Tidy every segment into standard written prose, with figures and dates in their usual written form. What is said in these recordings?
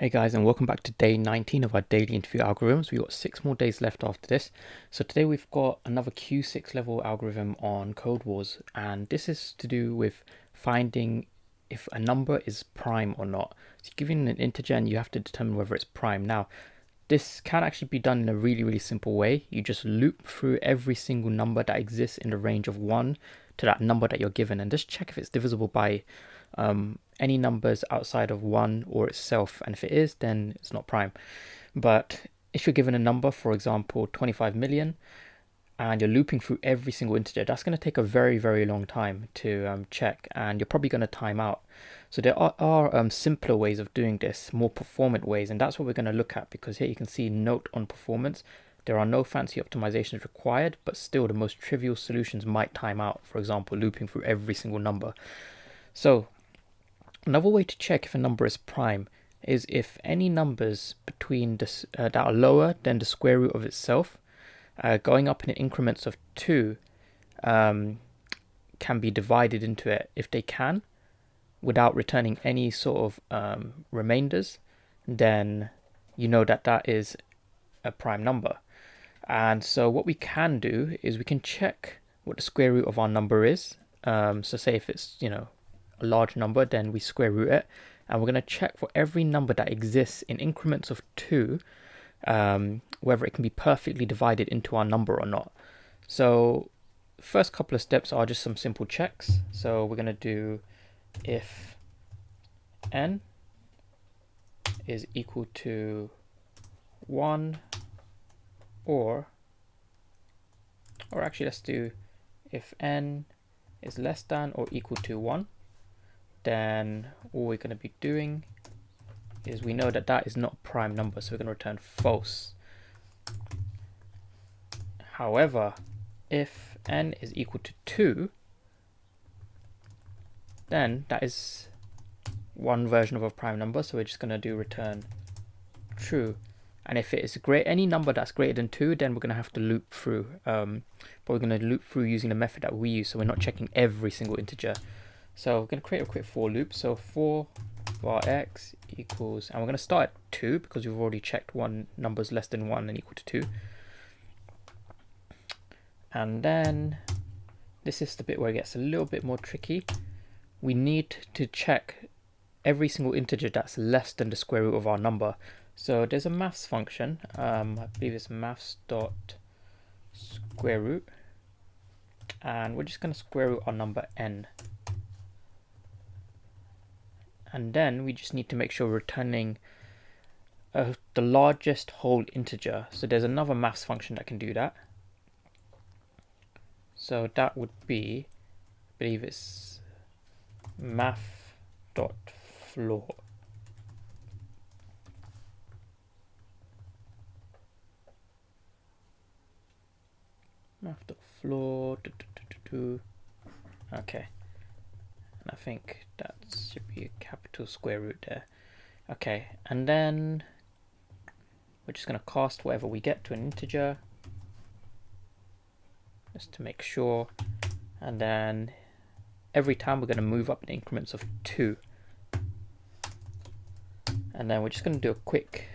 Hey guys, and welcome back to day 19 of our daily interview algorithms. We've got 6 more days left after this. So today we've got another Q6 level algorithm on Code Wars, and this is to do with finding if a number is prime or not. So you're given an integer and you have to determine whether it's prime. Now, this can actually be done in a really simple way. You just loop through every single number that exists in the range of 1 to that number that you're given, and just check if it's divisible by any numbers outside of 1 or itself, and if it is, then it's not prime. But if you're given a number, for example 25 million, and you're looping through every single integer, that's going to take a very long time to check, and you're probably going to time out. So there are simpler ways of doing this, more performant ways, and that's what we're going to look at, because here you can see note on performance. There are no fancy optimizations required, but still the most trivial solutions might time out, for example looping through every single number. So another way to check if a number is prime is if any numbers between this that are lower than the square root of itself, going up in increments of 2, can be divided into it. If they can, without returning any sort of remainders, then you know that that is a prime number. And so what we can do is we can check what the square root of our number is. So say if it's, a large number, then we square root it, and we're going to check for every number that exists in increments of 2, whether it can be perfectly divided into our number or not. So first couple of steps are just some simple checks. So we're going to do if n is equal to 1, or actually let's do if n is less than or equal to 1, then all we're going to be doing is we know that that is not a prime number, so we're going to return false. However, if n is equal to 2, then that is one version of a prime number, so we're just going to do return true. And if it is any number that's greater than 2, then we're going to have to loop through, but we're going to loop through using the method that we use, so we're not checking every single integer. So we're going to create a quick for loop. So for var x equals, and we're going to start at 2 because we've already checked one numbers less than 1 and equal to 2. And then this is the bit where it gets a little bit more tricky. We need to check every single integer that's less than the square root of our number. So there's a maths function, I believe it's maths dot square root, and we're just going to square root our number n. And then we just need to make sure we're returning the largest whole integer. So there's another maths function that can do that. So that would be, I believe it's math.floor. Math.floor. Okay. And I think that should be a capital square root there. Okay, and then we're just going to cast whatever we get to an integer, just to make sure. And then every time we're going to move up in increments of 2. And then we're just going to do a quick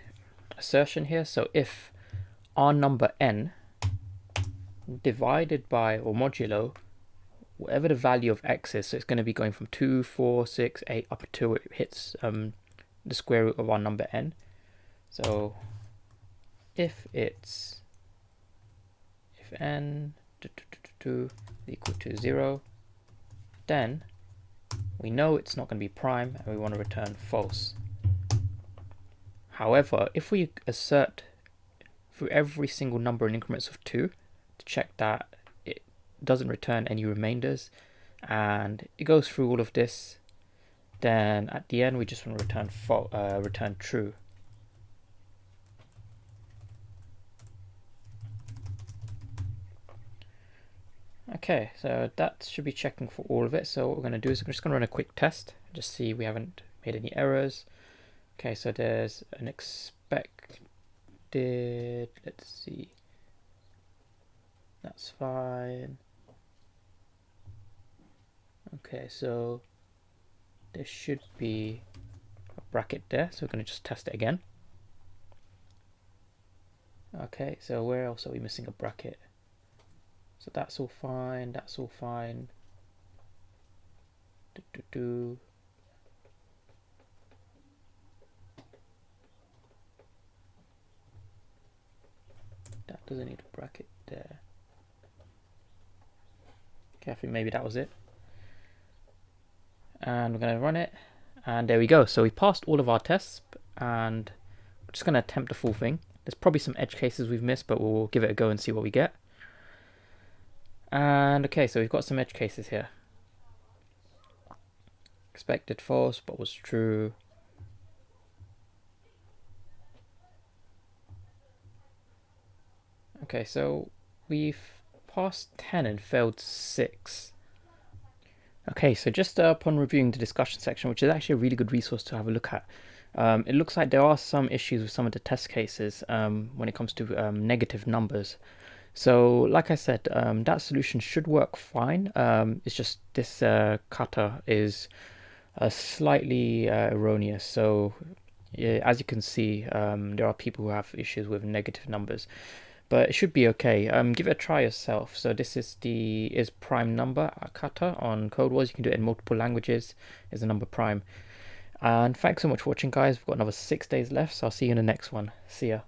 assertion here. So if our number n divided by, or modulo, whatever the value of x is, so it's going to be going from 2, 4, 6, 8 up until it hits the square root of our number n. So if n equal to 0, then we know it's not going to be prime and we want to return false. However, if we assert through every single number in increments of 2 to check that it doesn't return any remainders, and it goes through all of this, then at the end we just want to return true. Okay, so that should be checking for all of it. So what we're going to do is we're just going to run a quick test, just see we haven't made any errors. Okay, so there's an expected, let's see, that's fine. Okay, so there should be a bracket there, so we're going to just test it again. Okay, so where else are we missing a bracket? So that's all fine, that's all fine. That doesn't need a bracket there. Okay, I think maybe that was it. And we're going to run it, and there we go. So we passed all of our tests, and we're just going to attempt the full thing. There's probably some edge cases we've missed, but we'll give it a go and see what we get. And okay, so we've got some edge cases here. Expected false, but was true. Okay, so we've passed 10 and failed 6. Okay, so just upon reviewing the discussion section, which is actually a really good resource to have a look at, it looks like there are some issues with some of the test cases when it comes to negative numbers. So, like I said, that solution should work fine. It's just this cutter is slightly erroneous. So, yeah, as you can see, there are people who have issues with negative numbers, but it should be okay. Give it a try yourself. So this is the prime number cutter on CodeWars. You can do it in multiple languages. Is a number prime. And thanks so much for watching, guys. We've got another 6 days left, so I'll see you in the next one. See ya.